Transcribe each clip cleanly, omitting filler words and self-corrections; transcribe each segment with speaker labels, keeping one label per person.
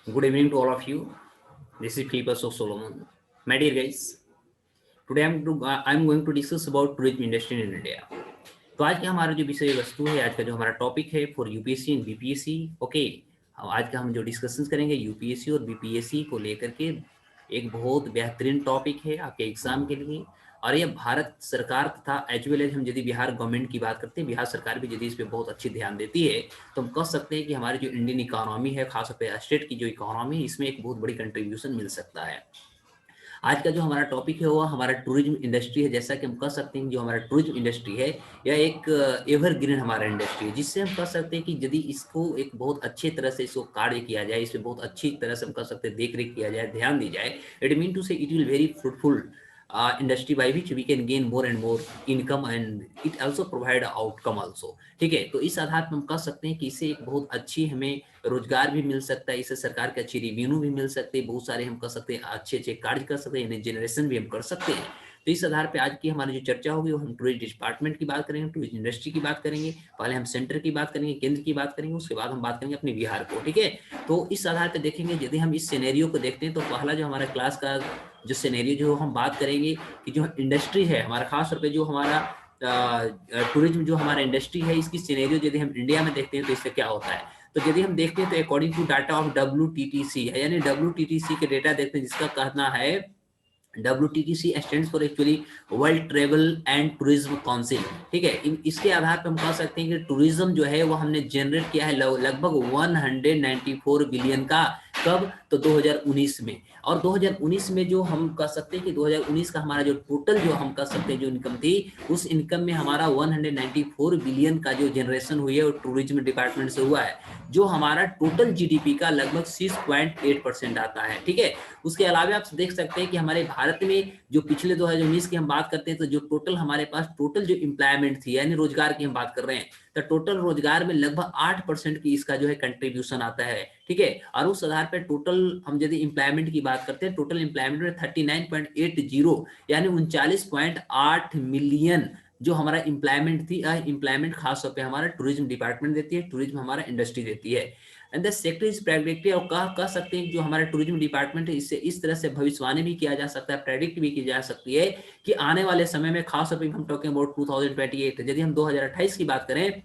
Speaker 1: Good evening to all of you. This is Philippus of Solomon. My dear guys, today I'm going to discuss about tourism industry in India. तो आज का हमारा जो विषय वस्तु है, आज का जो हमारा टॉपिक है for UPSC and BPSC. Okay, आज का हम जो डिस्कशन करेंगे यूपीएससी और बीपीएससी को लेकर के, एक बहुत बेहतरीन टॉपिक है आपके एग्जाम के लिए। और ये भारत सरकार तथा एज वेल एज हम यदि बिहार गवर्नमेंट की बात करते हैं, बिहार सरकार भी यदि इस पर बहुत अच्छी ध्यान देती है तो हम कह सकते हैं कि हमारी जो इंडियन इकोनॉमी है, खासतौर पर स्टेट की जो इकोनॉमी है, इसमें एक बहुत बड़ी कंट्रीब्यूशन मिल सकता है। आज का जो हमारा टॉपिक है वो हमारा टूरिज्म इंडस्ट्री है। जैसा कि हम कह सकते हैं जो हमारा टूरिज्म इंडस्ट्री है यह एक एवरग्रीन हमारा इंडस्ट्री है, जिससे हम कह सकते हैं कि यदि इसको एक बहुत अच्छे तरह से इसको कार्य किया जाए, इस पर बहुत अच्छी तरह से हम कह सकते हैं देख रेख किया जाए, ध्यान दी जाए, इट मीन टू से it will very fruitful industry by which we can gain more and more income and it also provide outcome also। ठीक है, तो इस आधार पर हम कह सकते हैं कि इससे एक बहुत अच्छी हमें रोजगार भी मिल सकता है, इससे सरकार के अच्छी रिवेन्यू भी मिल सकते हैं, बहुत सारे हम कर सकते हैं अच्छे अच्छे कार्य कर सकते हैं, जनरेशन भी हम कर सकते हैं। तो इस आधार पे आज की हमारी जो चर्चा होगी वो हम टूरिस्ट डिपार्टमेंट की बात करेंगे, टूरिस्ट इंडस्ट्री की बात करेंगे। पहले हम सेंटर की बात करेंगे, केंद्र की बात करेंगे, उसके बाद हम बात करेंगे अपने बिहार को। ठीक है, तो इस आधार पे देखेंगे, यदि हम इस सिनेरियो को देखते हैं तो पहला जो हमारा क्लास का जो सिनेरियो जो हम बात करेंगे कि जो इंडस्ट्री है हमारा, खास तौर पे जो हमारा टूरिज्म जो हमारा इंडस्ट्री है, इसकी सिनेरियो यदि हम इंडिया में देखते हैं तो इससे क्या होता है। तो यदि हम देखते हैं तो according to data of WTTC है, यानी WTTC के डेटा देखते हैं, जिसका कहना है WTTC stands for actually world travel and tourism council. ठीक है, इसके आधार पर हम कह सकते हैं कि टूरिज्म जो है वो हमने जनरेट किया है लगभग 194 बिलियन का। कब? तो 2019 में। और 2019 में जो हम कह सकते हैं कि 2019 का हमारा जो टोटल जो हम कह सकते हैं जो इनकम थी, उस इनकम में हमारा 194 बिलियन का जो जनरेशन हुई है वो टूरिज्म डिपार्टमेंट से हुआ है, जो हमारा टोटल जीडीपी का लगभग 6.8% आता है। ठीक है, उसके अलावा आप देख सकते हैं कि हमारे भारत में जो पिछले 2019 की हम बात करते हैं तो जो टोटल हमारे पास टोटल जो एम्प्लॉयमेंट थी, यानी रोजगार की हम बात कर रहे हैं, तो टोटल रोजगार में लगभग 8% की इसका जो है कंट्रीब्यूशन आता है। ठीक है, और उस आधार पर टोटल हम यदि एम्प्लॉयमेंट की बात करते हैं, टोटल एम्प्लॉयमेंट में 39.80 यानी 39.8 मिलियन जो हमारा एम्प्लॉयमेंट थी, एम्प्लॉयमेंट खास तौर पे हमारा टूरिज्म डिपार्टमेंट देती है, टूरिज्म हमारा इंडस्ट्री देती है। And the sector is predictive, और कह सकते हैं जो हमारा टूरिज्म डिपार्टमेंट है इससे इस तरह से भविष्यवाणी भी किया जा सकता है, प्रेडिक्ट भी की जा सकती है कि आने वाले समय में, खास तौर पर हम टॉकिंग अबाउट 2028, यदि हम 2028 की बात करें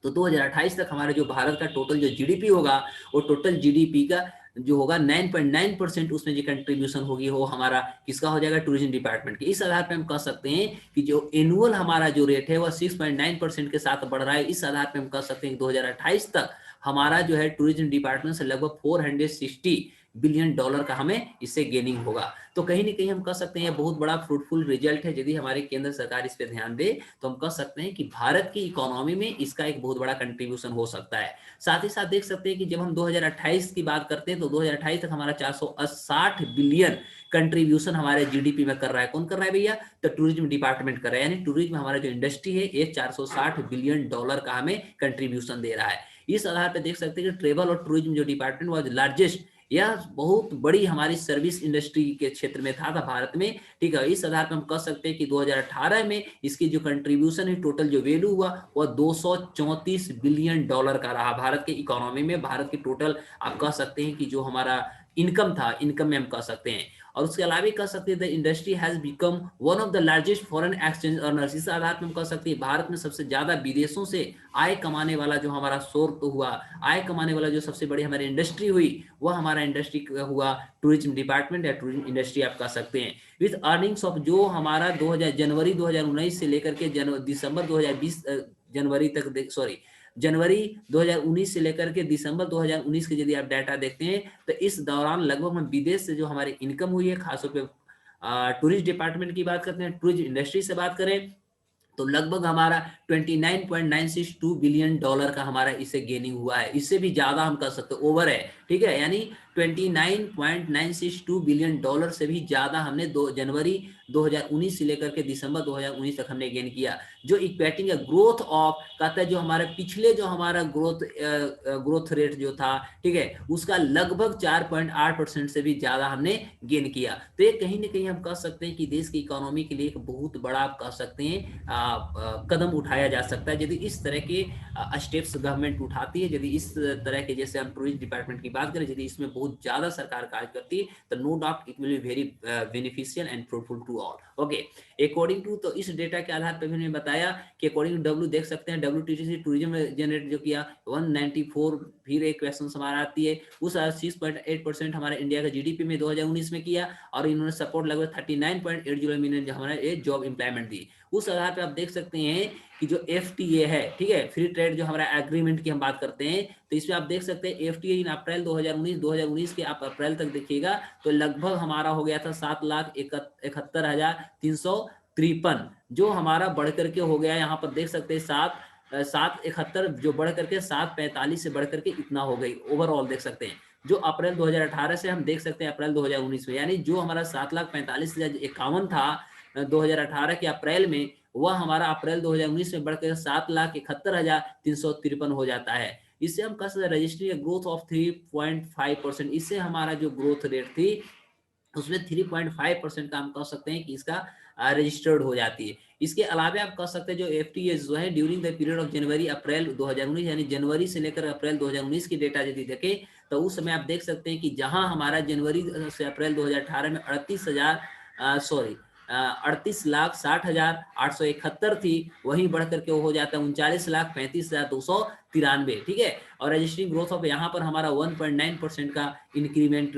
Speaker 1: तो 2028 तक हमारा जो भारत का टोटल जो जीडीपी होगा, वो टोटल जीडीपी का जो होगा 9.9% उसमें जो कंट्रीब्यूशन होगी वो हमारा किसका हो जाएगा? टूरिज्म डिपार्टमेंट की। इस आधार पर हम कह सकते हैं कि जो एनुअल हमारा जो रेट है वह 6.9% के साथ बढ़ रहा है। इस आधार पर हम कह सकते हैं कि 2028 तक हमारा जो है टूरिज्म डिपार्टमेंट से लगभग 460 बिलियन डॉलर का हमें इससे गेनिंग होगा। तो कहीं ना कहीं हम कह सकते हैं बहुत बड़ा फ्रूटफुल रिजल्ट है। यदि हमारे केंद्र सरकार इस पे ध्यान दे तो हम कह सकते हैं कि भारत की इकोनॉमी में इसका एक बहुत बड़ा कंट्रीब्यूशन हो सकता है। साथ ही साथ देख सकते हैं कि जब हम 2028 की बात करते हैं तो 2028 तक हमारा 460 बिलियन कंट्रीब्यूशन हमारे जीडीपी में कर रहा है। कौन कर रहा है भैया? तो टूरिज्म डिपार्टमेंट कर रहा है, यानी टूरिज्म हमारा जो इंडस्ट्री है ये 460 बिलियन डॉलर का हमें कंट्रीब्यूशन दे रहा है। इस आधार पर देख सकते हैं कि ट्रेवल और टूरिज्म जो डिपार्टमेंट वॉज लार्जेस्ट, यह बहुत बड़ी हमारी सर्विस इंडस्ट्री के क्षेत्र में था भारत में। ठीक है, इस आधार पर हम कह सकते हैं कि 2018 में इसकी जो कंट्रीब्यूशन है, टोटल जो वैल्यू हुआ वह 234 बिलियन डॉलर का रहा भारत के इकोनॉमी में। भारत की टोटल आप कह सकते हैं कि जो हमारा इनकम था, इनकम में हम कह सकते हैं। और उसके अलावा कह सकते हैं the industry has become one of the largest foreign exchange earners. इस आधार पर हम कह सकते हैं भारत में सबसे ज्यादा विदेशों से आय कमाने वाला जो हमारा सोर्स हुआ, आय कमाने वाला जो सबसे बड़ी हमारी इंडस्ट्री हुई, वह हमारा इंडस्ट्री हुआ टूरिज्म डिपार्टमेंट या टूरिज्म इंडस्ट्री आप कह सकते हैं। विद अर्निंग्स ऑफ जो हमारा जनवरी 2019 से लेकर के दिसंबर 2020 जनवरी तक, सॉरी जनवरी 2019 से लेकर के दिसंबर 2019 के यदि आप डाटा देखते हैं तो इस दौरान लगभग हम विदेश से जो हमारी इनकम हुई है, खासतौर पे टूरिस्ट डिपार्टमेंट की बात करते हैं, टूरिज्म इंडस्ट्री से बात करें तो लगभग हमारा 29.962 बिलियन डॉलर का हमारा इससे गेनिंग हुआ है। इससे भी ज्यादा हम कर सकते हैं, ओवर है। ठीक है, यानी 29.962 बिलियन डॉलर से भी ज्यादा हमने जनवरी 2019 से लेकर के दिसंबर 2019 तक हमने गेन किया, जो इक्वेटिंग ग्रोथ ऑफ कहता है जो हमारे पिछले जो हमारा ग्रोथ रेट जो था, ठीक है, उसका लगभग 4.8% से भी ज्यादा हमने गेन किया। तो ये कहीं ना कहीं हम कह सकते हैं कि देश की इकोनॉमी के लिए एक बहुत बड़ा आप कह सकते हैं कदम उठाया जा सकता है, यदि इस तरह के स्टेप्स गवर्नमेंट उठाती है, यदि इस तरह के जैसे हम टूरिस्ट डिपार्टमेंट की बात करें, यदि इसमें बहुत ज्यादा सरकार कार्य करती है तो no doubt it will be very beneficial and fruitful to all. Okay, according to, तो इस डेटा के आधार पर मैंने बताया कि अकॉर्डिंग टू डब्ल्यू देख सकते हैं WTTC टूरिज्म जनरेट जो किया 194, फिर एक क्वेश्चन हमारा आती है उस 6.8% हमारे इंडिया का GDP में 2019 में किया, और इन्होंने सपोर्ट लगभग 39.80 मिलियन जो हमारा ये जॉब इंप्लायमेंट दी। उस आधार पे आप देख सकते हैं कि जो FTA है, ठीक है, फ्री ट्रेड जो हमारा एग्रीमेंट की हम बात करते हैं, तो इसमें आप देख सकते हैं FTA इन अप्रैल 2019 के आप अप्रैल तक देखिएगा तो लगभग हमारा हो गया था 7,71,353, जो हमारा बढ़ करके हो गया, यहाँ पर देख सकते हैं 771 जो बढ़ करके 745 से बढ़ करके इतना हो गई ओवरऑल, देख सकते हैं जो अप्रैल 2018 से हम देख सकते हैं अप्रैल 2019 में, यानी जो हमारा 7,45,051 था 2018 के अप्रैल में, वह हमारा अप्रैल 2019 में बढ़कर 7,71,353 हो जाता है। इससे हम कह सकते हैं रजिस्ट्रिंग ग्रोथ ऑफ 3.5%, इससे हमारा जो ग्रोथ रेट थी उसमें 3.5% का हम कह सकते हैं कि इसका रजिस्टर्ड हो जाती है। इसके अलावा आप कह सकते हैं जो FTA जो है during the period of January April 2019, यानी जनवरी से लेकर अप्रैल 2019 की डेटा यदि देखें तो उस समय आप देख सकते हैं कि जहां हमारा जनवरी से अप्रैल 2018 में 38,60,871 थी, वहीं बढ़ करके वो हो जाता है 39,35,293, ठीक है, और रजिस्ट्रिंग ग्रोथ ऑफ यहाँ पर हमारा 1.9% का इंक्रीमेंट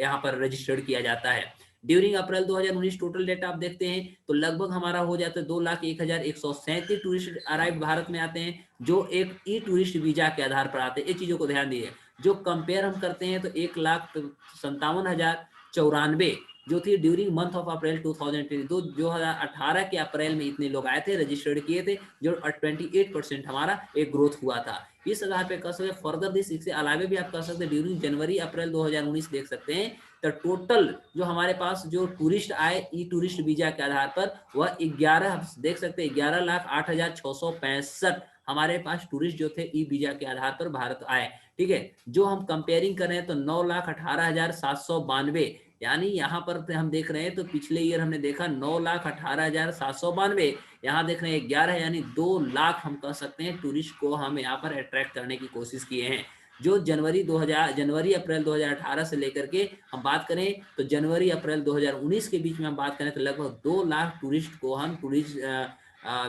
Speaker 1: यहाँ पर रजिस्टर्ड किया जाता है। ड्यूरिंग अप्रैल 2019 टोटल डेटा आप देखते हैं तो लगभग हमारा हो जाता है 2,01,137 टूरिस्ट अराइव भारत में आते हैं, जो एक ई टूरिस्ट वीजा के आधार पर आते हैं। ये चीजों को ध्यान दीजिए, जो कंपेयर हम करते हैं तो 1,57,094 जो थी ड्यूरिंग मंथ ऑफ अप्रैल 2018 के अप्रैल में इतने लोग आए थे, रजिस्टर्ड किए थे, जो 28% हमारा एक ग्रोथ हुआ था। इस आधार पे कह सकते हैं फर्दर दिस, इसके अलावा भी आप कह सकते हैं ड्यूरिंग जनवरी अप्रैल 2019 देख सकते हैं तो टोटल जो हमारे पास जो टूरिस्ट आए ई टूरिस्ट वीजा के आधार पर वह 11 देख सकते हैं 11,08,665 हमारे पास टूरिस्ट जो थे ई वीजा के आधार पर भारत आए, ठीक है। जो हम कंपेयरिंग कर रहे हैं तो 9,18,792, यानी यहाँ पर हम देख रहे हैं तो पिछले ईयर हमने देखा 9,18,792, यहाँ देख रहे हैं 11, यानी 2 लाख हम कह सकते हैं टूरिस्ट को हम यहाँ पर अट्रैक्ट करने की कोशिश किए हैं। जो जनवरी अप्रैल 2018 से लेकर के हम बात करें तो जनवरी अप्रैल 2019 के बीच में हम बात करें तो लगभग 2 लाख टूरिस्ट को हम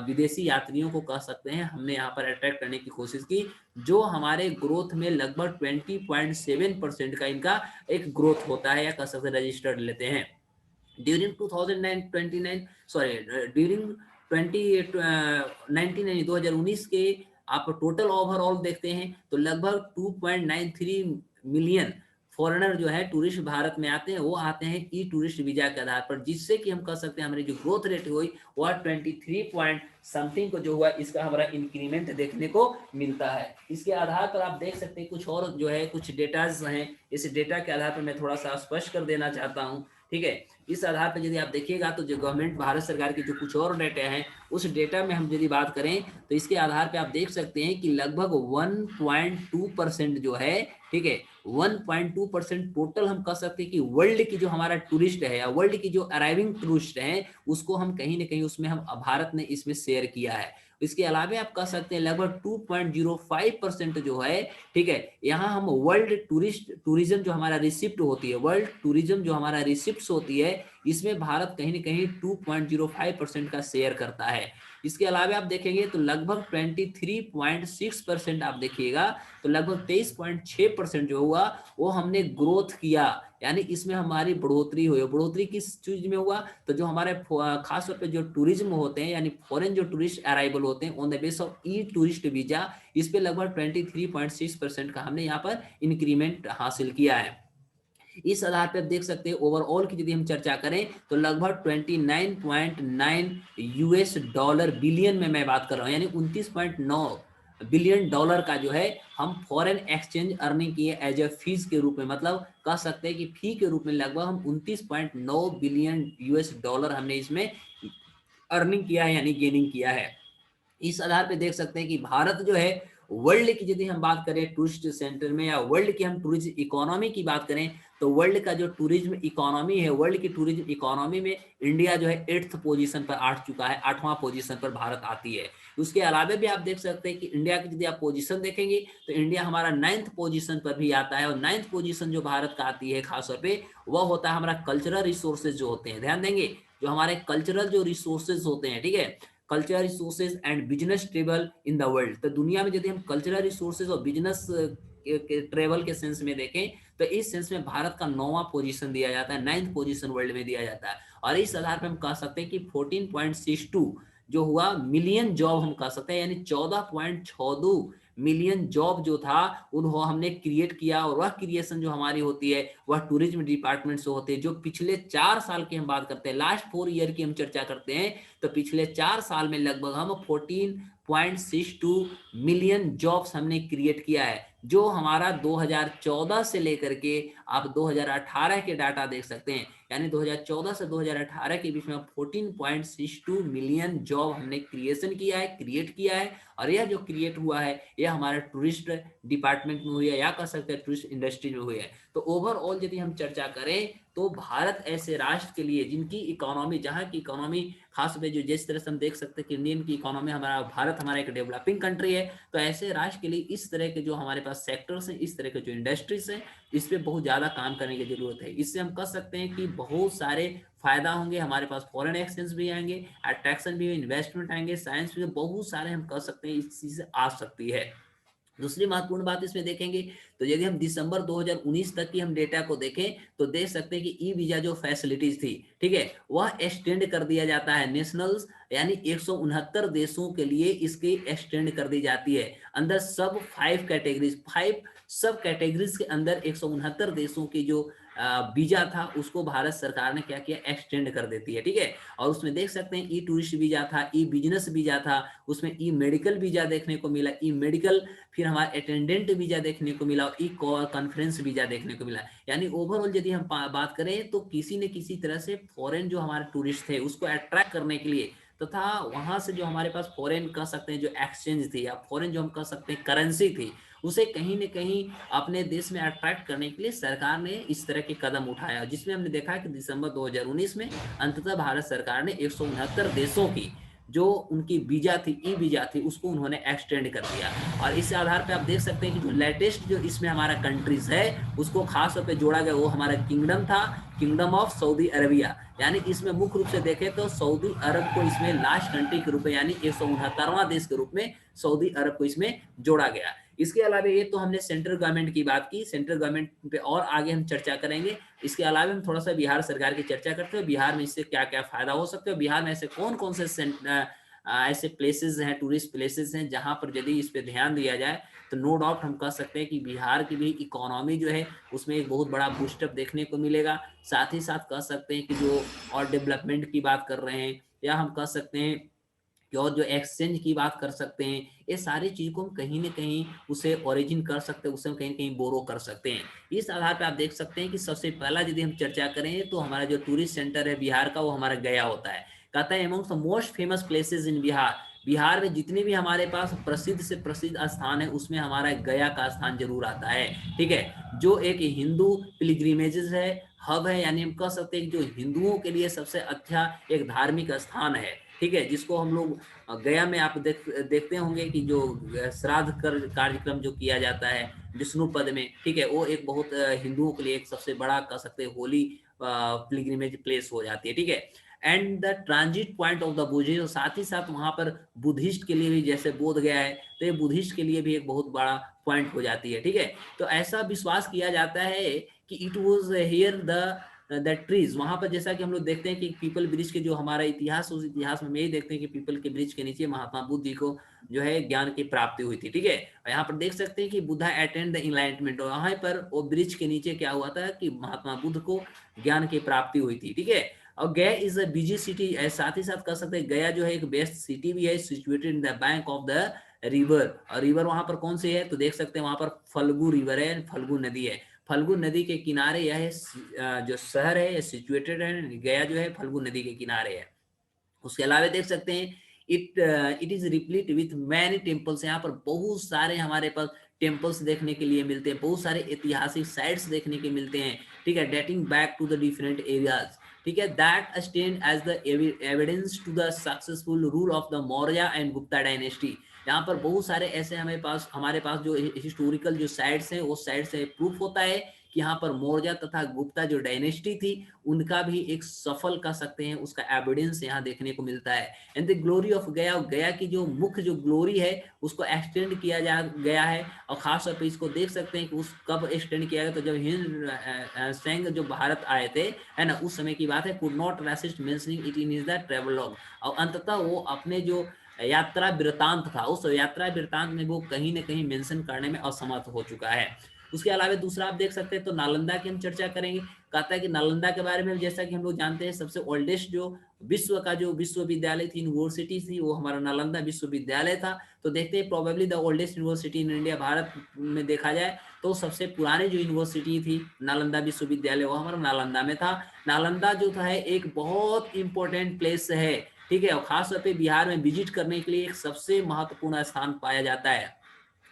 Speaker 1: विदेशी यात्रियों को कह सकते हैं हमने यहाँ पर अट्रैक्ट करने की कोशिश की, जो हमारे ग्रोथ में लगभग 20.7% का इनका एक ग्रोथ होता है या कह सकते हैं रजिस्टर्ड लेते हैं। ड्यूरिंग 2019 के आप टोटल ओवरऑल देखते हैं तो लगभग 2.93 मिलियन फॉरेनर जो है टूरिस्ट भारत में आते हैं, वो आते हैं ई टूरिस्ट वीजा के आधार पर, जिससे कि हम कह सकते हैं हमारी जो ग्रोथ रेट हुई वह 23 पॉइंट समथिंग को जो हुआ इसका हमारा इंक्रीमेंट देखने को मिलता है। इसके आधार पर आप देख सकते हैं कुछ और जो है कुछ डेटाज हैं, इस डेटा के आधार पर मैं थोड़ा सा स्पष्ट कर देना चाहता हूँ, ठीक है। इस आधार पर यदि आप देखिएगा तो जो गवर्नमेंट भारत सरकार की जो कुछ और डेटा हैं उस डेटा में हम यदि बात करें तो इसके आधार पे आप देख सकते हैं कि लगभग 1.2% जो है, ठीक है, 1.2% टोटल हम कह सकते हैं कि वर्ल्ड की जो हमारा टूरिस्ट है या वर्ल्ड की जो अराइविंग टूरिस्ट है उसको हम कहीं ना कहीं उसमें हम भारत ने इसमें शेयर किया है। इसके अलावा आप कह सकते हैं लगभग 2.05% जो है, ठीक है, यहाँ हम वर्ल्ड टूरिज्म जो हमारा रिसिप्ट होती है, वर्ल्ड टूरिज्म जो हमारा रिसिप्ट होती है, इसमें भारत कहीं ना कहीं 2.05% का शेयर करता है। इसके अलावा आप देखेंगे तो लगभग 23.6% आप देखिएगा तो लगभग 23.6% जो हुआ वो हमने ग्रोथ किया, यानी इसमें हमारी बढ़ोतरी हुई। बढ़ोतरी किस चीज में हुआ तो जो हमारे खास तौर पे जो टूरिज्म होते हैं यानी फॉरेन जो टूरिस्ट अराइवल होते हैं on the base of E tourist visa, इस पे लगभग 23.6% का हमने यहाँ पर इंक्रीमेंट हासिल किया है। इस आधार पर देख सकते हैं ओवरऑल की यदि हम चर्चा करें तो लगभग 29.9 US डॉलर बिलियन में मैं बात कर रहा हूं, यानी 29.9 बिलियन डॉलर का जो है हम फॉरेन एक्सचेंज अर्निंग किए एज ए फीस के रूप में, मतलब कह सकते हैं कि फी के रूप में लगभग हम 29.9 बिलियन यूएस डॉलर हमने इसमें अर्निंग किया है, यानी गेनिंग किया है। इस आधार पे देख सकते हैं कि भारत जो है वर्ल्ड की यदि हम बात करें टूरिस्ट सेंटर में, या वर्ल्ड की हम टूरिज्म इकोनॉमी की बात करें, तो वर्ल्ड का जो टूरिज्म इकोनॉमी है, वर्ल्ड की टूरिज्म इकोनॉमी में इंडिया जो है 8th पोजीशन पर आ चुका है, 8वां पोजीशन पर भारत आती है। उसके अलावा भी आप देख सकते हैं कि इंडिया की यदि आप पोजीशन देखेंगे तो इंडिया हमारा 9th पोजीशन पर भी आता है, और 9th पोजीशन जो भारत का आती है खासतौर पे वह होता है हमारा कल्चरल रिसोर्सेज जो होते हैं। ध्यान देंगे, जो हमारे कल्चरल जो रिसोर्सेज होते हैं, ठीक है, cultural resources and business travel in the world. तो दुनिया में यदि हम कल्चरल रिसोर्सेज और बिजनेस ट्रेवल के सेंस में देखें तो इस सेंस में भारत का 9वां पोजीशन दिया जाता है, 9th पोजीशन वर्ल्ड में दिया जाता है। और इस आधार पर हम कह सकते हैं कि 14.62 जो हुआ मिलियन जॉब हम कह सकते हैं, यानी 14.62 मिलियन जॉब जो था उनको हमने क्रिएट किया। और वह क्रिएशन जो हमारी होती है वह टूरिज्म डिपार्टमेंट से होते हैं। जो पिछले 4 साल की हम बात करते हैं, लास्ट 4 ईयर की हम चर्चा करते हैं, तो पिछले 4 साल में लगभग हम 14.62 मिलियन जॉब्स हमने क्रिएट किया है। जो हमारा 2014 से लेकर के आप 2018 के डाटा देख सकते हैं, यानी 2014 से 2018 के बीच में 14.62 मिलियन जॉब हमने क्रिएशन किया है, क्रिएट किया है। और यह जो क्रिएट हुआ है यह हमारे टूरिस्ट डिपार्टमेंट में हुई है, या कह सकते हैं टूरिस्ट इंडस्ट्री में हुई है। तो ओवरऑल यदि हम चर्चा करें तो भारत ऐसे राष्ट्र के लिए जिनकी इकोनॉमी, जहां की इकोनॉमी खास में जो जिस तरह से हम देख सकते हैं कि इंडियन की इकोनॉमी, हमारा भारत हमारा एक डेवलपिंग कंट्री है, तो ऐसे राष्ट्र के लिए इस तरह के जो हमारे पास सेक्टर्स हैं, इस तरह के जो इंडस्ट्रीज हैं, इस पे बहुत ज्यादा काम करने की जरूरत है। इससे हम कह सकते हैं कि बहुत सारे फायदा होंगे, हमारे पास फॉरेन एक्सचेंज भी आएंगे, अट्रैक्शन भी, इन्वेस्टमेंट आएंगे, साइंस भी, बहुत सारे हम कह सकते हैं इस चीज से आ सकती है। दूसरी महत्वपूर्ण बात इसमें देखेंगे तो यदि हम दिसंबर 2019 तक की हम डेटा को देखें तो देख सकते हैं कि ई वीजा जो फैसिलिटीज थी, ठीक है, वह एक्सटेंड कर दिया जाता है नेशनल्स, यानी 169 देशों के लिए इसकी एक्सटेंड कर दी जाती है अंदर सब 5 कैटेगरीज, 5 सब कैटेगरीज के अंदर 169 देशों की जो वीजा था उसको भारत सरकार ने क्या किया, एक्सटेंड कर देती है, ठीक है। और उसमें देख सकते हैं ई टूरिस्ट वीजा था, ई बिजनेस वीजा था, उसमें ई मेडिकल वीजा देखने को मिला, ई मेडिकल, फिर हमारा अटेंडेंट वीजा देखने को मिला, और ई कॉन्फ्रेंस वीजा देखने को मिला। यानी ओवरऑल यदि हम बात करें तो किसी न किसी तरह से फॉरेन जो हमारे टूरिस्ट थे उसको अट्रैक्ट करने के लिए, तथा वहां से जो हमारे पास फॉरेन कह सकते हैं जो एक्सचेंज थी, या फॉरेन जो हम कह सकते हैं करेंसी थी, उसे कहीं न कहीं अपने देश में अट्रैक्ट करने के लिए सरकार ने इस तरह के कदम उठाया, जिसमें हमने देखा कि दिसंबर 2019 में अंततः भारत सरकार ने 169 देशों की जो उनकी वीजा थी, ई वीजा थी, उसको उन्होंने एक्सटेंड कर दिया। और इस आधार पे आप देख सकते हैं कि जो लेटेस्ट जो इसमें हमारा कंट्रीज है उसको खास तौर पे जोड़ा गया, वो हमारा किंगडम था, किंगडम ऑफ सऊदी अरबिया। यानी इसमें मुख्य रूप से देखें तो सऊदी अरब को इसमें लास्ट कंट्री के रूप में, यानी 169वां देश के रूप में सऊदी अरब को इसमें जोड़ा गया। इसके अलावा ये तो हमने सेंट्रल गवर्नमेंट की बात की, सेंट्रल गवर्नमेंट पे और आगे हम चर्चा करेंगे। इसके अलावा हम थोड़ा सा बिहार सरकार की चर्चा करते हैं, बिहार में इससे क्या क्या फायदा हो सकता है, बिहार में ऐसे कौन कौन से ऐसे प्लेसेस हैं, टूरिस्ट प्लेसेस हैं जहां पर यदि इस पे ध्यान दिया जाए तो नो डाउट हम कह सकते हैं कि बिहार की भी इकोनॉमी जो है उसमें एक बहुत बड़ा बूस्टअप देखने को मिलेगा। साथ ही साथ कह सकते हैं कि जो और डेवलपमेंट की बात कर रहे हैं, या हम कह सकते हैं कि और जो एक्सचेंज की बात कर सकते हैं, ये सारी चीज को हम कहीं ना कहीं उसे ओरिजिन कर सकते हैं, उसे हम कहीं ना कहीं बोरो कर सकते हैं। इस आधार पर आप देख सकते हैं कि सबसे पहला यदि हम चर्चा करें तो हमारा जो टूरिस्ट सेंटर है बिहार का वो हमारा गया होता है। कहता है amongst the most famous places in Bihar, Bihar में जितने भी हमारे पास प्रसिद्ध से प्रसिद्ध स्थान है उसमें हमारा गया का स्थान जरूर आता है, ठीक है, जो एक हिंदू पिलग्रिमेजेस है, हब है, यानी हम कह सकते हैं कि जो हिंदुओं के लिए सबसे अच्छा एक धार्मिक स्थान है, ठीक है, जिसको हम लोग गया में आप देखते होंगे कि जो श्राद्ध कार्यक्रम जो किया जाता है विष्णु पद में, ठीक है, वो एक बहुत हिंदुओं के लिए एक सबसे बड़ा कह सकते हैं होली पिलग्रिमेज प्लेस हो जाती है, ठीक है। And the transit point of the Buddhist, और साथ ही साथ वहां पर बुद्धिस्ट के लिए भी, जैसे बोध गया है तो ये बुद्धिस्ट के लिए भी एक बहुत बड़ा पॉइंट हो जाती है, ठीक है। तो ऐसा विश्वास किया जाता है कि it was here the trees, वहां पर जैसा कि हम लोग देखते हैं कि पीपल ब्रिज के जो हमारा इतिहास, उस इतिहास में यही देखते हैं कि पीपल के ब्रिज के नीचे महात्मा बुद्ध जी को जो है ज्ञान की प्राप्ति हुई थी, ठीक है। और यहाँ पर देख सकते हैं कि बुद्धा अटेंड द इनलाइटमेंट, और वहां पर वो ब्रिज के नीचे क्या हुआ था कि महात्मा बुद्ध को ज्ञान की प्राप्ति हुई थी, ठीक है। और गया इज अ बिजी सिटी, साथ ही साथ कह सकते हैं गया जो है एक बेस्ट सिटी भी है, situated in the bank of the river, और रिवर वहां पर कौन सी है तो देख सकते हैं वहां पर फल्गु रिवर है, फल्गु नदी है। फल्गु नदी के किनारे यह जो शहर है सिचुएटेड है, गया जो है फल्गु नदी के किनारे है। उसके अलावा देख सकते हैं it is replete with many temples, यहाँ पर बहुत सारे हमारे पास टेम्पल्स देखने के लिए मिलते हैं, बहुत सारे ऐतिहासिक साइट्स देखने के मिलते हैं, ठीक है, dating back to the different areas, ठीक है, that stand as the evidence to the successful rule of the Maurya and Gupta dynasty. यहाँ पर बहुत सारे ऐसे हमारे पास जो हिस्टोरिकल जो साइट्स हैं वो साइट से प्रूफ होता है कि यहाँ पर मौर्य तथा गुप्ता जो डायनेस्टी थी उनका भी एक सफल कह सकते हैं उसका एविडेंस यहाँ देखने को मिलता है। एंड द ग्लोरी ऑफ गया, गया की जो मुख्य जो ग्लोरी है उसको एक्सटेंड किया जा गया है, और खास तौर पर इसको देख सकते हैं कि उस कब एक्सटेंड किया गया तो जब हिंद सेंग जो भारत आए थे है ना, उस समय की बात है, could not resist mentioning it in is the travelogue, और अंततः वो अपने जो यात्रा वृतांत था उस यात्रा वृतांत में वो कहीं ना कहीं मेंशन करने में असमर्थ हो चुका है। उसके अलावा दूसरा आप देख सकते हैं तो नालंदा की हम चर्चा करेंगे। कहता है कि नालंदा के बारे में जैसा कि हम लोग जानते हैं सबसे ओल्डेस्ट जो विश्व का जो विश्वविद्यालय थी, यूनिवर्सिटी थी, वो हमारा नालंदा विश्वविद्यालय था। तो देखते हैं probably the oldest university in India, Bharat में देखा जाए तो सबसे पुरानी जो यूनिवर्सिटी थी नालंदा विश्वविद्यालय वो हमारा नालंदा में था। नालंदा जो था एक बहुत इंपॉर्टेंट प्लेस है, ठीक है, और खासतौर पर बिहार में विजिट करने के लिए एक सबसे महत्वपूर्ण स्थान पाया जाता है।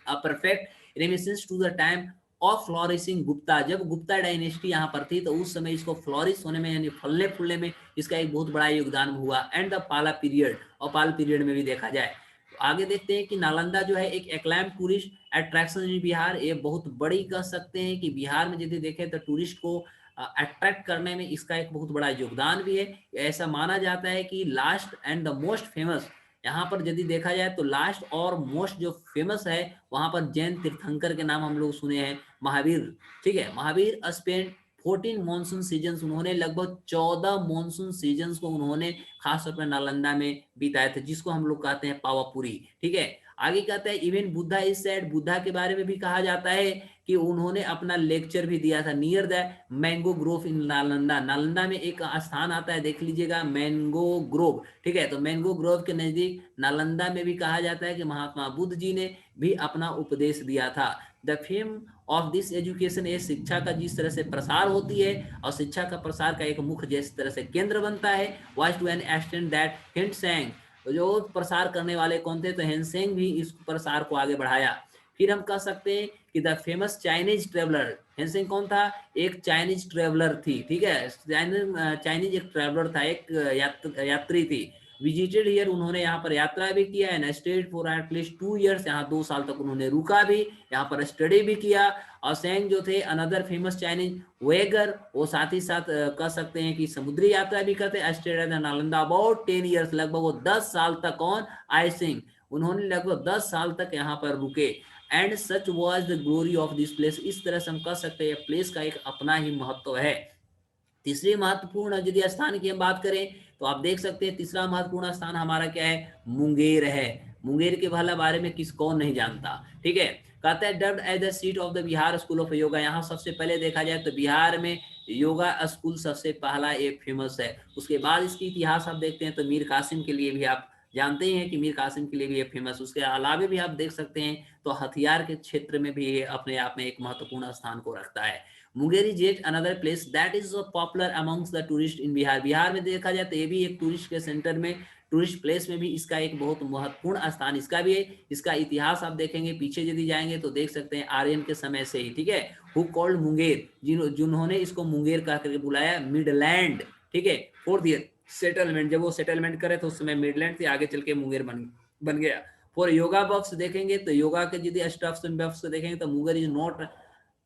Speaker 1: A perfect reminiscence to the time of flourishing Gupta, जब गुप्ता डायनेस्टी यहाँ पर थी तो उस समय इसको फ्लोरिश होने में यानी फलने फूलने में इसका एक बहुत बड़ा योगदान हुआ। एंड द पाला पीरियड, और पाल पीरियड में भी देखा जाए तो आगे देखते हैं कि नालंदा जो है एक एक्लाइम टूरिस्ट अट्रैक्शन इन बिहार, ये बहुत बड़ी कह सकते हैं कि बिहार में यदि देखें तो टूरिस्ट को अट्रैक्ट करने में इसका एक बहुत बड़ा योगदान भी है। ऐसा माना जाता है कि last and the most famous, यहाँ पर यदि देखा जाए तो लास्ट और मोस्ट जो फेमस है वहां पर जैन तीर्थंकर के नाम हम लोग सुने हैं, महावीर, ठीक है, महावीर स्पेंड 14 मानसून सीजन, उन्होंने लगभग 14 मानसून सीजन को उन्होंने खासतौर पर नालंदा में बिताए थे, जिसको हम लोग कहते हैं पावापुरी, ठीक है। आगे कहता है even Buddha is said, Buddha के बारे में भी कहा जाता है कि उन्होंने अपना लेक्चर भी दिया था नियर द मैंगो ग्रोव इन नालंदा। नालंदा में एक स्थान आता है देख लीजिएगा मैंगो ग्रोव, ठीक है, तो मैंगो ग्रोव के नजदीक नालंदा में भी कहा जाता है कि महात्मा बुद्ध जी ने भी अपना उपदेश दिया था। The fame of this education, ये शिक्षा का जिस तरह से प्रसार होती है और शिक्षा का प्रसार का एक मुख्य जिस तरह से केंद्र बनता है, was to an extent that Hiuen Tsang, जो प्रसार करने वाले कौन थे तो हिंटसेंग भी इस प्रसार को आगे बढ़ाया। फिर हम कह सकते हैं कि द फेमस चाइनीज ट्रेवलर, हिंटसेंग कौन था, एक चाइनीज ट्रेवलर थी, ठीक है, चाइनीज एक ट्रेवलर था, एक यात्री थी, विजिटेड हियर, उन्होंने यहाँ पर यात्रा भी किया and stayed for at least 2 years, यहाँ 2 साल तक उन्होंने रुका भी, यहाँ पर स्टडी भी किया। और सेंग जो थे अनदर फेमस चाइनीज वेगर, वो साथ ही साथ कह सकते हैं कि समुद्री यात्रा भी करते, stayed at Nalanda about 10 years, लगभग वो 10 साल तक, कौन, आई सिंह, उन्होंने लगभग 10 साल तक यहाँ पर रुके। And such was the glory of this place, इस तरह से हम कह सकते हैं प्लेस का एक अपना ही महत्व है। तीसरी महत्वपूर्ण यदि स्थान की हम बात करें तो आप देख सकते हैं तीसरा महत्वपूर्ण स्थान हमारा क्या है, मुंगेर है। मुंगेर के भला बारे में किस कौन नहीं जानता, ठीक है। कहता है dubbed as the seat of the Bihar school of yoga, यहाँ सबसे पहले देखा जाए तो बिहार में योगा स्कूल सबसे पहला एक फेमस है। उसके बाद इसकी इतिहास आप देखते हैं तो मीर कासिम के लिए भी आप जानते हैं कि मीर कासिम के लिए भी ये फेमस, उसके अलावा भी आप देख सकते हैं तो हथियार के क्षेत्र में भी ये अपने आप में एक महत्वपूर्ण स्थान को रखता है। Munger is yet another place that is popular amongst the tourist in Bihar, Bihar में देखा जाए तो ये भी एक टूरिस्ट के सेंटर में, टूरिस्ट प्लेस में भी इसका एक बहुत महत्वपूर्ण स्थान इसका भी है। इसका इतिहास आप देखेंगे पीछे यदि जाएंगे तो देख सकते हैं आर्यन के समय से ही, ठीक है, हु कॉल्ड मुंगेर, जिन्होंने इसको मुंगेर कह करके बुलाया, मिडलैंड, ठीक है, फॉर दियर सेटलमेंट, जब वो सेटलमेंट करे तो उस समय मिडलैंड से आगे चल के मुंगेर बन गया। फॉर योगा बॉक्स देखेंगे तो योगा के यदि स्टफ्स एंड बॉक्स को देखेंगे तो Munger is not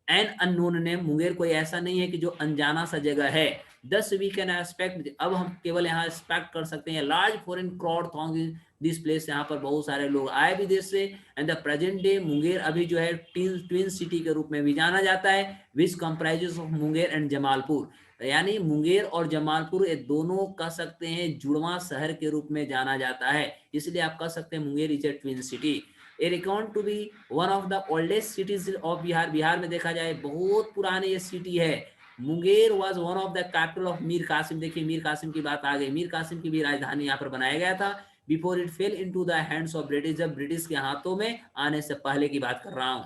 Speaker 1: an unknown name, Munger कोई ऐसा नहीं है कि जो अनजाना सा जगह है। दस वी कैन एक्सपेक्ट, अब हम केवल यहाँ एक्सपेक्ट कर सकते हैं large foreign crowd throng this place, यहाँ पर बहुत सारे लोग आए विदेश से। And the present day Munger अभी जो है ट्विन सिटी के रूप में भी जाना जाता है, विच comprises of Munger and Jamalpur, यानी मुंगेर और जमालपुर ये दोनों कह सकते हैं जुड़वा शहर के रूप में जाना जाता है, इसलिए आप कह सकते हैं Munger is a twin city. A record to be one of the oldest cities of Bihar, Bihar में देखा जाए बहुत पुरानी ये सिटी है। Munger was one of the capital of Mir Qasim, देखिए मीर कासिम की बात आ गई, मीर कासिम की भी राजधानी यहाँ पर बनाया गया था। Before it fail into the hands of British, जब ब्रिटिश के हाथों में आने से पहले की बात कर रहा हूँ,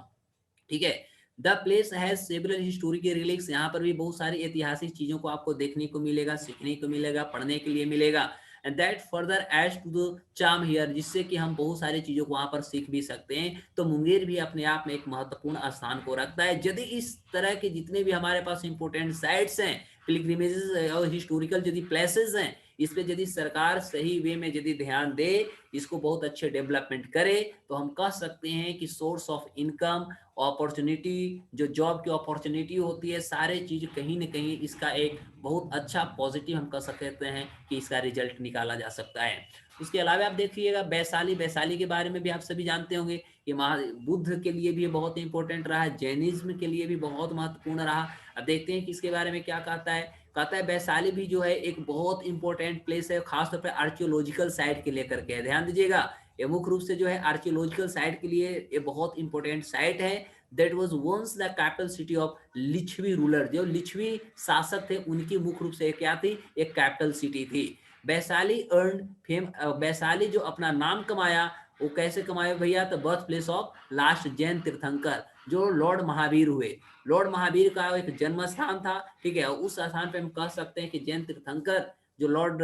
Speaker 1: ठीक है। The place has several historical relics, यहाँ पर भी बहुत सारी ऐतिहासिक चीजों को आपको देखने को मिलेगा, सीखने को मिलेगा, पढ़ने के लिए मिलेगा। And that further aids to the charm here, जिससे कि हम बहुत सारी चीजों को वहां पर सीख भी सकते हैं। तो मुंगेर भी अपने आप में एक महत्वपूर्ण स्थान को रखता है। यदि इस तरह के जितने भी हमारे पास इंपोर्टेंट साइट्स हैं, पिलग्रिमेजेस और हिस्टोरिकल यदि प्लेसेस हैं, इस पे यदि सरकार सही वे में यदि ध्यान दे, इसको बहुत अच्छे डेवलपमेंट करे, तो हम कह सकते हैं कि सोर्स ऑफ इनकम, अपॉर्चुनिटी, जो जॉब की अपॉर्चुनिटी होती है, सारे चीज कहीं ना कहीं इसका एक बहुत अच्छा पॉजिटिव हम कह सकते हैं कि इसका रिजल्ट निकाला जा सकता है। उसके अलावा आप देखिएगा वैशाली, वैशाली के बारे में भी आप सभी जानते होंगे कि बुद्ध के लिए भी बहुत इंपॉर्टेंट रहा है, जैनिज्म के लिए भी बहुत महत्वपूर्ण रहा। अब देखते हैं कि इसके बारे में क्या कहता है वैशाली भी जो है एक बहुत इंपॉर्टेंट प्लेस है, खासतौर पर आर्कियोलॉजिकल साइट के लेकर के। ध्यान दीजिएगा, ये मुख्य रूप से जो है आर्कियोलॉजिकल साइट के लिए ये बहुत इंपॉर्टेंट साइट है। That was once the capital city of Licchavi ruler, जो लिच्छवी शासक थे उनकी मुख्य रूप से क्या थी, एक कैपिटल सिटी थी। वैशाली अर्न फेम, वैशाली जो अपना नाम कमाया, वो कैसे कमाया भैया, तो birth place of last Jain तीर्थंकर, जो लॉर्ड महावीर हुए। लॉर्ड महावीर का एक जन्म स्थान था, ठीक है। उस स्थान पे हम कह सकते हैं कि जैन तीर्थंकर जो लॉर्ड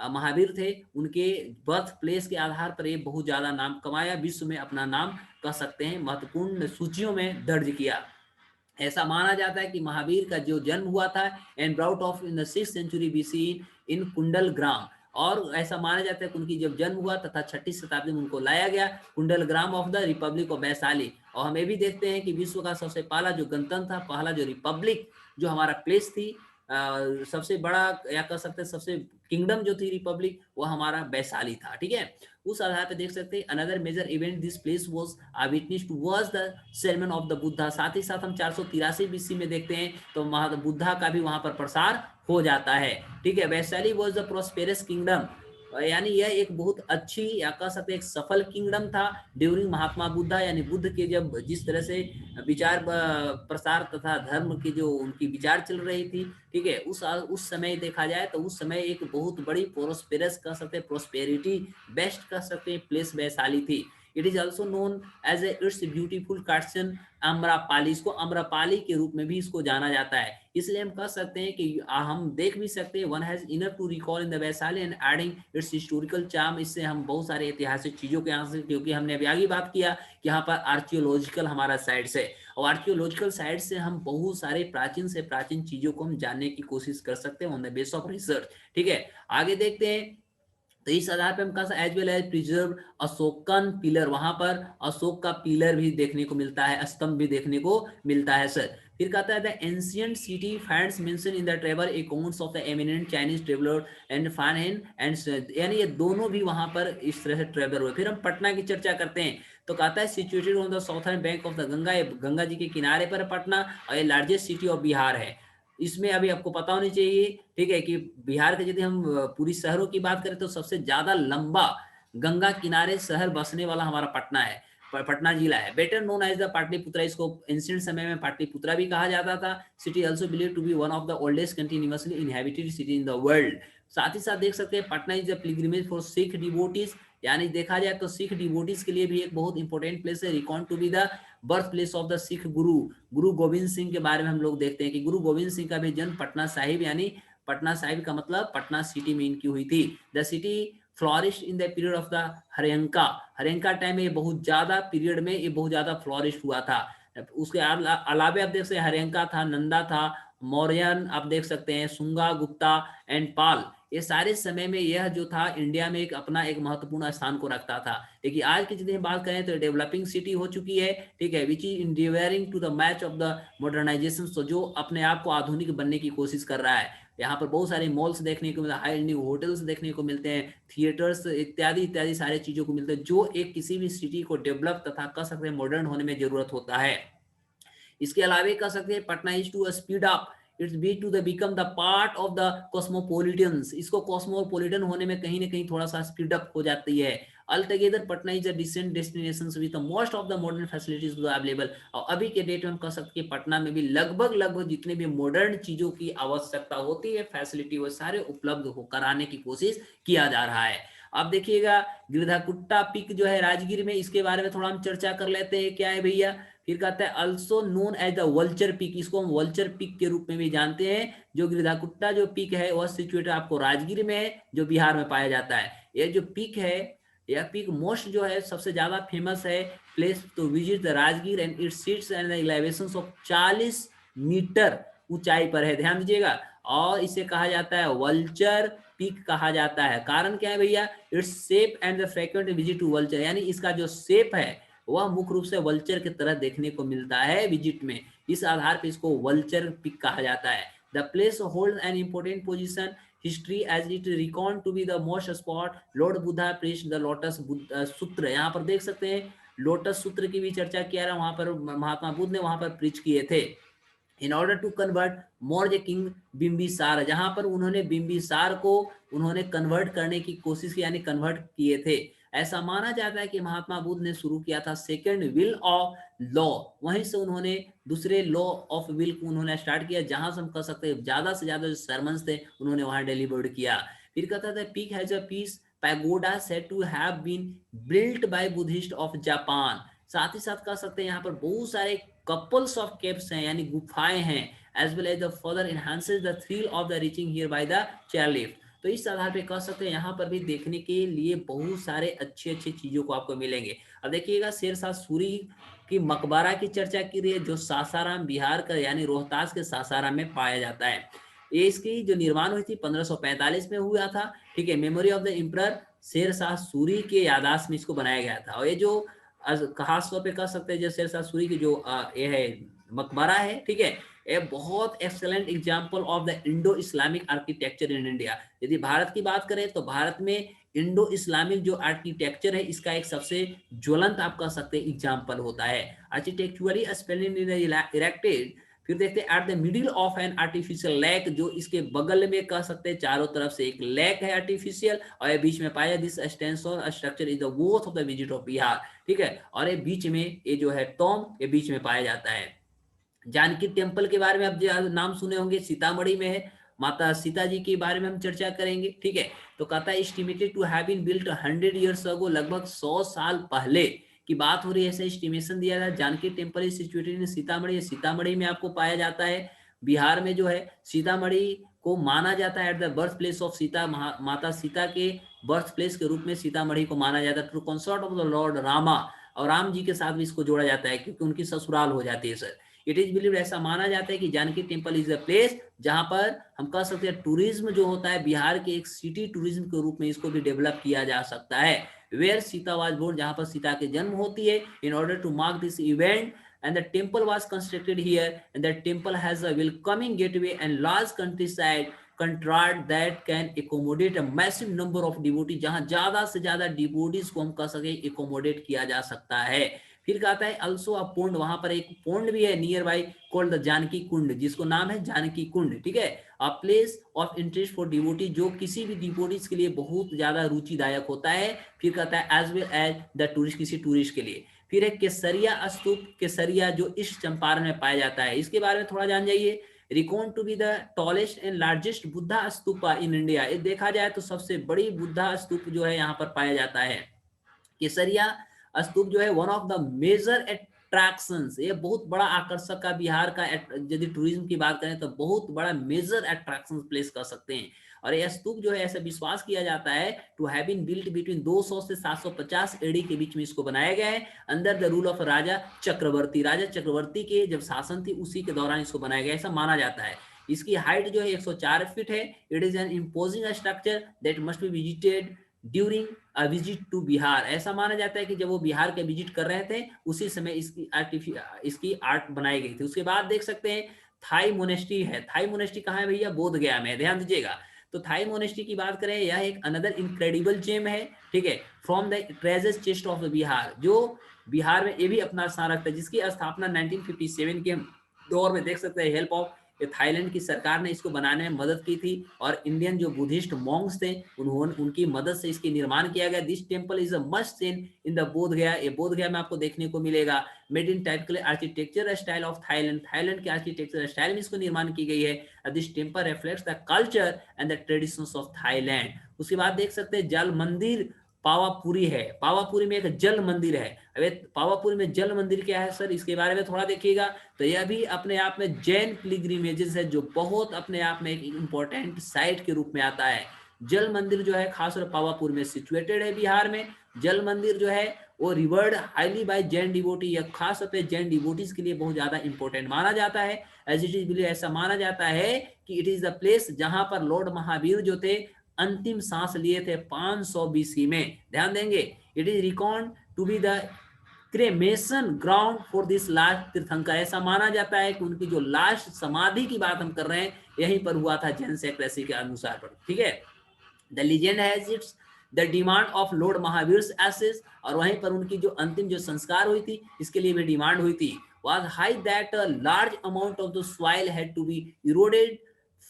Speaker 1: महावीर थे, उनके बर्थ प्लेस के आधार पर ये बहुत ज्यादा नाम कमाया, विश्व में अपना नाम कह सकते हैं महत्वपूर्ण सूचियों में दर्ज किया। ऐसा माना जाता है कि महावीर का जो जन्म हुआ था and brought of in the 6th century BC in Kundalgram, और ऐसा माना जाता है कि उनकी जब जन्म हुआ तथा 6ठी शताब्दी में उनको लाया गया कुंडल gram of the Republic of Vaishali. और हम ये भी देखते हैं कि विश्व का सबसे पहला जो गणतंत्र था, पहला जो रिपब्लिक जो हमारा प्लेस थी, सबसे बड़ा या कह सकते हैं सबसे किंगडम जो थी रिपब्लिक, वो हमारा वैशाली था, ठीक है। उस आधार पे देख सकते हैं another major event this place was witness to was the sermon of the Buddha. साथ ही साथ हम 483 बीसी में देखते हैं तो बुद्धा का भी वहां पर प्रसार हो जाता है, ठीक है। Vaishali was the prosperous kingdom, यानी यह एक बहुत अच्छी या कह सकते एक सफल किंगडम था ड्यूरिंग महात्मा बुद्धा, यानी बुद्ध के जब जिस तरह से विचार प्रसार तथा धर्म की जो उनकी विचार चल रही थी, ठीक है। उस समय देखा जाए तो उस समय एक बहुत बड़ी प्रोस्पेरस कह सकते हैं, प्रोस्पेरिटी बेस्ट कह सकते हैं प्लेस वैशाली थी। It is also known as its beautiful courtesan Amrapali, इसको अम्रपाली के रूप में भी इसको जाना जाता है। इसलिए हम कह सकते हैं कि हम देख भी सकते हैं one has enough to recall in the Vaishali and adding its historical charm. इससे हम बहुत सारे ऐतिहासिक चीजों के यहाँ से, क्योंकि हमने अभी आगे बात किया कि यहाँ पर आर्कियोलॉजिकल हमारा साइट्स है, और आर्कियोलॉजिकल साइट से हम बहुत सारे प्राचीन से प्राचीन चीजों को हम जानने की कोशिश कर सकते हैं on the base of research, ठीक है। आगे देखते हैं तो इस आधार पर हम कहा as well as preserve Ashokan pillar, वहां पर अशोक का पिलर भी देखने को मिलता है, स्तंभ भी देखने को मिलता है सर। फिर कहता है the ancient city finds mention in the travel accounts of the eminent Chinese traveller and Fa Hien and, यानी ये दोनों भी वहां पर इस तरह से ट्रेवलर हुए। फिर हम पटना की चर्चा करते हैं तो कहता है situated on the southern bank of the Ganga, Ganga ji के किनारे पर पटना, और ये लार्जेस्ट सिटी ऑफ बिहार है। इसमें अभी आपको पता होनी चाहिए, ठीक है, कि बिहार के यदि हम पूरी शहरों की बात करें तो सबसे ज्यादा लंबा गंगा किनारे शहर बसने वाला हमारा पटना है, पटना जिला है। Better known as the Pataliputra, इसको एंशिएंट समय में पाटलिपुत्रा भी कहा जाता था। City also believe to be one of the oldest continuously inhabited city in the world. साथ ही साथ देख सकते हैं Patna is the pilgrimage for Sikh devotees, यानी देखा जाए तो सिख डिवोटीज के लिए भी एक बहुत इंपॉर्टेंट प्लेस है। Record to be the birth place of the Sikh guru, Guru Govind Singh के बारे में हम लोग देखते हैं कि गुरु गोविंद सिंह का भी जन्म पटना साहिब, यानी पटना साहिब का मतलब पटना सिटी में इनकी हुई थी। The city flourish in the period of the Haryanka, Haryanka time में ये बहुत ज्यादा पीरियड में ये बहुत ज्यादा फ्लॉरिश हुआ था। उसके अलावा आप देख सकते हैं हरियंका था, नंदा था, मौर्यन आप देख सकते हैं, सुंगा, गुप्ता एंड पाल, ये सारे समय में यह जो था इंडिया में एक अपना एक महत्वपूर्ण स्थान को रखता था। लेकिन आज की यदि बात करें तो डेवलपिंग सिटी हो चुकी है, ठीक है, which is endeavouring to the match of the modernisation, तो जो अपने आप को आधुनिक बनने की कोशिश कर रहा है। यहाँ पर बहुत सारे मॉल्स देखने को मिलते हैं, हाई न्यू होटल्स देखने को मिलते हैं, थिएटर्स इत्यादि इत्यादि सारे चीजों को मिलते हैं, जो एक किसी भी सिटी को डेवलप तथा कह सकते हैं मॉडर्न होने में जरूरत होता है। इसके अलावा कह सकते हैं Patna is to speed up its be to the become the part of the cosmopolitans, इसको कॉस्मोपोलिटन होने में कहीं ना कहीं थोड़ा सा स्पीड अप हो जाती है। altogether Patna is a decent destination with most of the modern facilities available, और अभी के डेट में हम कह सकते हैं पटना में भी लगभग जितने भी मॉडर्न चीजों की आवश्यकता होती है, फैसिलिटी वो सारे उपलब्ध हो कराने की कोशिश किया जा रहा है। अब देखिएगा गिरधाकुट्टा पीक जो है राजगीर में, इसके बारे में थोड़ा हम चर्चा कर लेते हैं, क्या है भैया। फिर कहता है also known as the vulture peak, इसको हम वल्चर पीक के रूप में भी जानते हैं। जो गिरधाकुट्टा जो पीक है वह सिचुएटेड आपको राजगीर में है, जो बिहार में पाया जाता है। ये जो पीक है, यह पीक मोस्ट जो है सबसे ज्यादा फेमस है place to visit the Rajgir and its seats and the elevations of 40 meter ऊंचाई पर है, ध्यान दीजिएगा। और इसे कहा जाता है वल्चर पीक कहा जाता है। कारण क्या है भैया, its shape and the frequent visit to vulture, यानी इसका जो शेप है वह मुख्य रूप से वल्चर की तरह देखने को मिलता है विजिट में, इस आधार पर इसको वल्चर पीक कहा जाता है। The place hold an important position history as it record to be the most spot lord Buddha preached the lotus Sutra. यहाँ पर देख सकते हैं लोटस सूत्र की भी चर्चा किया रहा, वहां पर महात्मा बुद्ध ने वहां पर प्रीच किए थे। In order to convert Maurya king Bimbisara, जहां पर उन्होंने बिंबिसार को उन्होंने कन्वर्ट करने की कोशिश की, यानी कन्वर्ट किए थे। ऐसा माना जाता है कि महात्मा बुद्ध ने शुरू किया था सेकंड विल ऑफ लॉ, वहीं से उन्होंने दूसरे लॉ ऑफ विल को उन्होंने स्टार्ट किया, जहां से हम कह सकते हैं ज्यादा से ज्यादा जो सर्मन्स थे उन्होंने वहां डिलीवर्ड किया। फिर कहता था peak has a peace pagoda said to have been built by Buddhist of Japan. साथ ही साथ कह सकते हैं यहाँ पर बहुत सारे कपल्स ऑफ केव्स हैं, यानी गुफाएं हैं, as well as the further enhances the thrill of the reaching here by the chairlift. तो इस आधार पे कह सकते हैं यहाँ पर भी देखने के लिए बहुत सारे अच्छे अच्छे चीजों को आपको मिलेंगे। अब देखिएगा शेरशाह सूरी की मकबरा की चर्चा की रही है, जो सासाराम बिहार का यानी रोहतास के सासाराम में पाया जाता है। ये इसकी जो निर्माण हुई थी 1545 में हुआ था, ठीक है। Memory of the emperor Sher Shah Suri के याददाश्त में इसको बनाया गया था। और ये जो खास तौर पे कह सकते हैं जो शेरशाह सूरी की जो ये है मकबरा है, ठीक है, ये बहुत excellent example of the Indo Islamic architecture in India. यदि भारत की बात करें तो भारत में इंडो इस्लामिक जो आर्किटेक्चर है इसका एक सबसे ज्वलंत आप कह सकते हैं एग्जांपल होता है। आर्किटेक्चुरली स्प्लेंडेड इरेक्टेड। फिर देखते हैं at the middle of an artificial lake, जो इसके बगल में कह सकते हैं चारों तरफ से एक लेक है आर्टिफिशियल, और ये बीच में पाया this extension structure is the worth of the visit of Bihar, ठीक है। और ये बीच में ये जो है टॉम ये बीच में पाया जाता है। जानकी टेम्पल के बारे में आप नाम सुने होंगे, सीतामढ़ी में है, माता सीता जी के बारे में हम चर्चा करेंगे, ठीक है। तो कहता है estimated to have been built 100 years ago, लगभग 100 साल पहले की बात हो रही है, ऐसा एस्टिमेशन दिया था। Janaki temple is situated in Sitamarhi, Sitamarhi में आपको पाया जाता है। बिहार में जो है सीतामढ़ी को माना जाता है at the birth place of Sita, माता सीता के बर्थ प्लेस के रूप में सीतामढ़ी को माना जाता है। To concert of the lord Rama, और राम जी के साथ भी इसको जोड़ा जाता है क्योंकि उनकी ससुराल हो जाती है सर। इट इज बिलीव्ड, ऐसा माना जाता है कि Janaki temple is a place जहां पर हम कह सकते हैं टूरिज्म जो होता है बिहार के एक सिटी टूरिज्म के रूप में इसको भी डेवलप किया जा सकता है। वेयर सीता वाज बोर्न, जहां पर सीता के जन्म होती है। In order to mark this event and the temple was constructed here, and the temple has a welcoming gateway and large countryside contract that can accommodate a massive number of devotees, जहां ज्यादा से ज्यादा devotees को हम कह सके accommodate किया जा सकता है। फिर कहता है अल्सो अ पोंड, वहां पर एक पोंड भी है nearby called the Janki Kund, जिसको नाम है जानकी कुंड, ठीक है। A place of interest for devotee, जो किसी भी डिवोटीज के लिए बहुत ज्यादा रुचिदायक होता है। फिर कहता है as well as the tourist, किसी टूरिस्ट के लिए। फिर एक केसरिया स्तूप, केसरिया जो ईस्ट चंपारण में पाया जाता है, इसके बारे में थोड़ा जान जाइए। Record to be the tallest and largest Buddha stupa in India, ये देखा जाए तो सबसे बड़ी बुद्धा स्तूप जो है यहाँ पर पाया जाता है। केसरिया स्तूप जो है one of the major attractions, ये बहुत बड़ा आकर्षक का बिहार का, यदि टूरिज्म की बात करें तो बहुत बड़ा मेजर अट्रैक्शन प्लेस कर सकते हैं। और यह स्तूप जो है ऐसा विश्वास किया जाता है to have been built between 200 से 750 एडी के बीच में इसको बनाया गया है, अंडर द रूल ऑफ राजा चक्रवर्ती। राजा चक्रवर्ती के जब शासन थी उसी के दौरान इसको बनाया गया, ऐसा माना जाता है। इसकी हाइट जो है 104 फीट है। It is an imposing structure that must be visited during a visit to Bihar, ऐसा माना जाता है कि जब वो बिहार के विजिट कर रहे थे उसी समय इसकी आर्ट बनाई गई थी। उसके बाद देख सकते हैं थाई मोनेस्ट्री है। थाई मोनेस्ट्री कहाँ है भैया, बोध गया में, ध्यान दीजिएगा। तो थाई मोनेस्ट्री की बात करें, यह एक अनदर इनक्रेडिबल जेम है, ठीक है, from the treasure chest of the Bihar, जो बिहार में ये भी अपना स्थान रखता है, जिसकी स्थापना 1957 के दौर में देख सकते हैं हेल्प ऑफ ये थाईलैंड की सरकार ने इसको बनाने में मदद की थी और इंडियन जो बुद्धिस्ट मॉन्क्स थे उन्होंने उनकी मदद से इसकी निर्माण किया गया। This temple is a must seen in the बोध गया, ये बोध गया में आपको देखने को मिलेगा। Made in typical architecture style of Thailand, Thailand के आर्किटेक्चर स्टाइल में इसको निर्माण की गई है। This temple reflects the culture and the traditions of Thailand. उसके बाद देख सकते हैं जल मंदिर पावापुरी है, पावापुरी में एक जल मंदिर है। अबे पावापुरी में जल मंदिर क्या है सर, इसके बारे में थोड़ा देखिएगा। तो यह भी अपने आप में जैन पिलग्रिमेजेस है जो बहुत अपने आप में एक इंपॉर्टेंट साइट के रूप में आता है। जल मंदिर जो है खासकर पावापुर में सिचुएटेड है बिहार में। जल मंदिर जो है वो revered highly by Jain devotee, या खास तौर पे जैन डिवोटीज के लिए बहुत ज्यादा इंपॉर्टेंट माना जाता है। एज इट इज बिलीव, ऐसा माना जाता है कि इट इज द प्लेस जहां पर लॉर्ड महावीर जो थे अंतिम सांस लिए थे 500 बीसी में। ध्यान देंगे, it is record to be the cremation ground for this last tirthankar. ऐसा माना जाता है कि उनकी जो लास्ट समाधि की बात हम कर रहे हैं यहीं पर हुआ था जैन सेक्रेसी के अनुसार पर। ठीक है, the legend has it's the demand of Lord Mahavir access, और वहीं पर उनकी जो अंतिम जो संस्कार हुई थी इसके लिए भी डिमांड हुई थी। was high that a large amount of the soil had to be eroded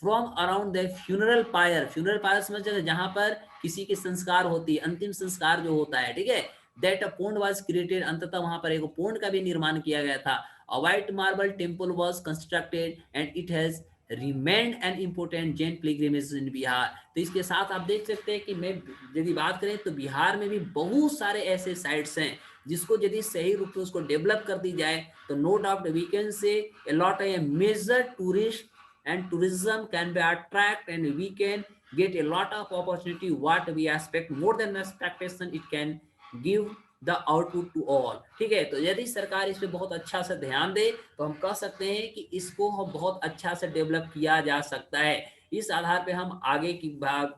Speaker 1: from around the funeral pyre। funeral pyre समझ जाएगा, जहां पर किसी की संस्कार होती है, अंतिम संस्कार जो होता है। ठीक है, that a pond was created, अंततः वहां पर एक पोंड का भी निर्माण किया गया था। a white marble temple was constructed and it has remained an important Jain pilgrimage in Bihar. तो इसके साथ आप देख सकते हैं कि मैं यदि बात करें तो बिहार में भी बहुत सारे ऐसे साइट्स हैं जिसको यदि सही रूप से उसको डेवलप कर दी जाए तो no doubt we can say a lot a major tourist and tourism can be attract and we can get a lot of opportunity what we expect more than expectation it can give the output to all. ठीक है, तो यदि सरकार इस पे बहुत अच्छा से ध्यान दे तो हम कह सकते हैं कि इसको हम बहुत अच्छा से डेवलप किया जा सकता है। इस आधार पे हम आगे की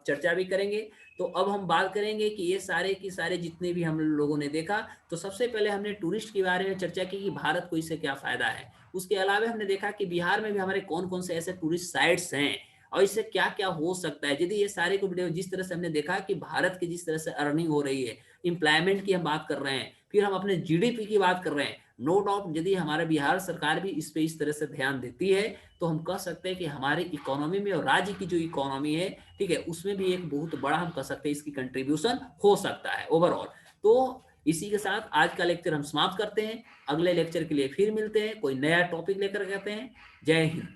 Speaker 1: चर्चा भी करेंगे। तो अब हम बात करेंगे कि ये सारे की सारे जितने भी हम लोगों ने देखा, तो सबसे पहले हमने टूरिस्ट के बारे में चर्चा की कि भारत को इससे क्या फायदा है। उसके अलावा हमने देखा कि बिहार में भी हमारे कौन कौन से ऐसे टूरिस्ट साइट्स हैं और इससे क्या क्या हो सकता है। यदि ये सारे को वीडियो जिस तरह से हमने देखा कि भारत की जिस तरह से अर्निंग हो रही है, एम्प्लॉयमेंट की हम बात कर रहे हैं, फिर हम अपने जीडीपी की बात कर रहे हैं, नो डाउट यदि हमारा बिहार सरकार भी इस पे इस तरह से ध्यान देती है तो हम कह सकते हैं कि हमारी इकोनॉमी में और राज्य की जो इकोनॉमी है, ठीक है, उसमें भी एक बहुत बड़ा हम कह सकते हैं इसकी कंट्रीब्यूशन हो सकता है ओवरऑल। तो इसी के साथ आज का लेक्चर हम समाप्त करते हैं। अगले लेक्चर के लिए फिर मिलते हैं, कोई नया टॉपिक लेकर कहते हैं। जय हिंद।